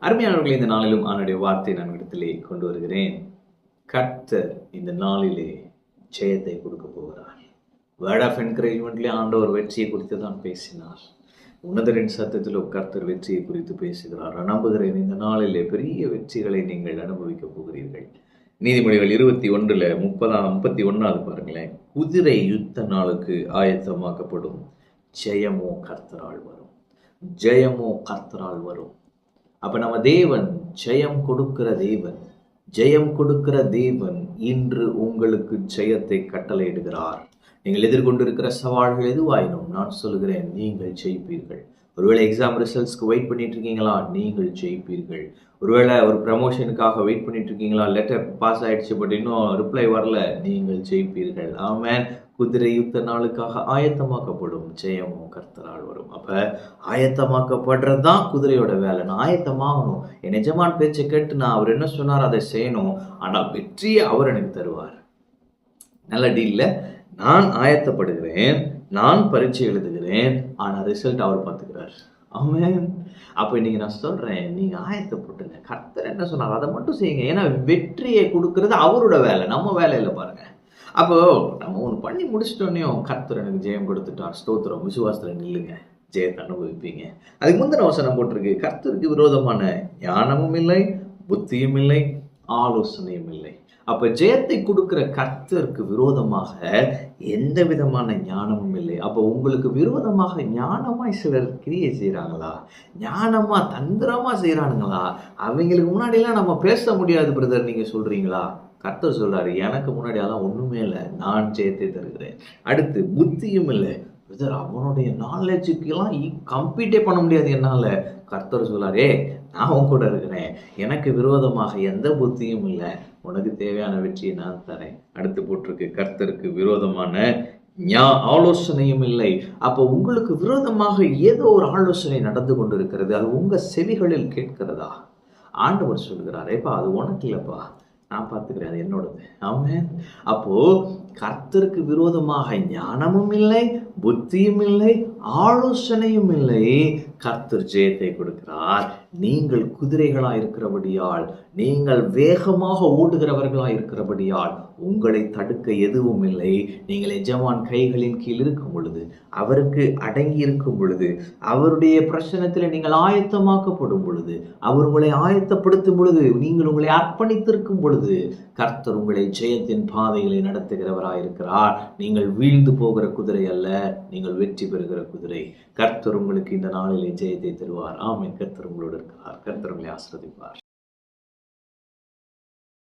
அருமையானவர்களை, இந்த நாளிலும் அவனுடைய வார்த்தை நான் இடத்திலே கொண்டு வருகிறேன். கர்த்தர் இந்த நாளிலே ஜெயத்தை கொடுக்க போகிறார். வேர்ட் ஆஃப் என்கரேஜ்மெண்ட்லேயே ஆண்டவர் வெற்றியை குறித்து தான் பேசினார். உன்னதரின் சத்தத்திலும் கர்த்தர் வெற்றியை குறித்து பேசுகிறார். நான் நம்புகிறேன் இந்த நாளிலே பெரிய வெற்றிகளை நீங்கள் அனுபவிக்க போகிறீர்கள். நீதிமொழிகள் 21:31 பாருங்களேன். குதிரை யுத்த நாளுக்கு ஆயத்தமாக்கப்படும், ஜெயமோ கர்த்தரால் வரும். ஜெயமோ கர்த்தரால் வரும். அப்ப நம்ம தேவன் ஜெயம் கொடுக்கிற தேவன். ஜெயம் கொடுக்கிற தேவன் இன்று உங்களுக்கு ஜெயத்தை கட்டளையிடுகிறார். நீங்கள் எதிர்கொண்டிருக்கிற சவால்கள் எதுவாயினும் நான் சொல்லுகிறேன், நீங்கள் ஜெயிப்பீர்கள். ஒருவேளை எக்ஸாம் ரிசல்ட்ஸ்க்கு வெயிட் பண்ணிட்டு இருக்கீங்களா? நீங்கள் ஜெயிப்பீர்கள். ஒருவேளை ஒரு ப்ரமோஷனுக்காக வெயிட் பண்ணிட்டு இருக்கீங்களா? லெட்டர் பாஸ் ஆயிடுச்சு, பட் இன்னும் ரிப்ளை வரல. நீங்கள் ஜெயிப்பீர்கள். ஆமென். குதிரை யுத்த நாளுக்காக ஆயத்தமாக்கப்படும், ஜெயமும் கர்த்தரால் வரும். அப்ப ஆயத்தமாக்கப்படுறது தான் குதிரையோட வேலை. நான் ஆயத்தமாகணும். என் எஜமான் பேச்சை கேட்டு நான் அவர் என்ன சொன்னார் அதை செய்யணும். ஆனால் வெற்றியை அவர் எனக்கு தருவார். நல்ல டீல்ல நான் ஆயத்தப்படுகிறேன், நான் பரீட்சை எழுதுகிறேன், ஆனா ரிசல்ட் அவர் பார்த்துக்கிறார். ஆமென். அப்ப இன்னைக்கு நான் சொல்றேன், நீங்க ஆயத்தப்பட்டுங்க. கர்த்தர் என்ன சொன்னார் அதை மட்டும் செய்யுங்க. ஏன்னா வெற்றியை கொடுக்கறது அவரோட வேலை, நம்ம வேலையில பாருங்க. அப்போ நம்ம ஒன்று பண்ணி முடிச்சிட்டோன்னே கர்த்தர் எனக்கு ஜெயம் கொடுத்துட்டார், ஸ்தோத்திரம். விசுவாசத்தில் நில்லுங்க, ஜெயத்தை அனுபவிப்பீங்க. அதுக்கு முந்தின வசனம் போட்டிருக்கு, கர்த்தருக்கு விரோதமான ஞானமும் இல்லை, புத்தியும் இல்லை, ஆலோசனையும் இல்லை. அப்ப ஜெயத்தை கொடுக்கிற கர்த்தருக்கு விரோதமாக எந்த விதமான ஞானமும் இல்லை. அப்போ உங்களுக்கு விரோதமாக ஞானமாய் சிலர் கிரியை செய்யறாங்களா? ஞானமா தந்திரமா செய்யறானுங்களா? அவங்களுக்கு முன்னாடியெல்லாம் நம்ம பேச முடியாது பிரதர் நீங்க சொல்றீங்களா? கர்த்தர் சொல்றாரு, எனக்கு முன்னாடி அதெல்லாம் ஒண்ணுமே இல்லை, நான் ஜெயத்தை தருகிறேன். அடுத்து புத்தியும் இல்லை. பிரதர் அவனுடைய நாலேஜுக்கு எல்லாம் கம்பீட்டே பண்ண முடியாது என்னால. கர்த்தர் சொல்றாரே, நான் உன் கூட இருக்கிறேன், எனக்கு விரோதமாக எந்த புத்தியும் இல்லை, உனக்கு தேவையான வெற்றியை நான் தரேன். அடுத்து போட்டிருக்கு, கர்த்தருக்கு விரோதமான ஆலோசனையும் இல்லை. அப்போ உங்களுக்கு விரோதமாக ஏதோ ஒரு ஆலோசனை நடந்து கொண்டு இருக்கிறது, அது உங்க செவிகளில் கேட்கிறதா? ஆண்டவர் சொல்கிறாரேப்பா, அது உனக்கு இல்லப்பா, நான் பார்த்துக்கிறேன், அது என்னோடது. ஆமென். அப்போ கர்த்தருக்கு விரோதமாக ஞானமும் இல்லை, புத்தியும் இல்லை, ஆலோசனையும் இல்லை. கர்த்தர் ஜெயத்தை கொடுக்கிறார். நீங்கள் குதிரைகளா இருக்கிறபடியால், நீங்கள் வேகமாக ஓடுகிறவர்களா இருக்கிறபடியால் உங்களை தடுக்க எதுவும் இல்லை. நீங்கள் எஜமான் கைகளின் கீழ் இருக்கும் பொழுது, அவருக்கு அடங்கி இருக்கும் பொழுது, அவருடைய பிரசனத்தில் நீங்கள் ஆயத்தமாக்கப்படும் பொழுது, அவர் உங்களை ஆயத்தப்படுத்தும் பொழுது, நீங்கள் உங்களை அர்ப்பணித்திருக்கும் பொழுது, கர்த்தர் உங்களை ஜெயத்தின் பாதைகளை நடத்துகிறவராயிருக்கிறார். நீங்கள் வீழ்ந்து போகிற குதிரை அல்ல, நீங்கள் வெற்றி பெறுகிற குதிரை. கர்த்தர் உங்களுக்கு இந்த நாளிலே ஜெயத்தை தருவார். ஆமென். கர்த்தர் உங்களோடு இருக்கிறார். கர்த்தர் உங்களை ஆசீர்வதிப்பார்.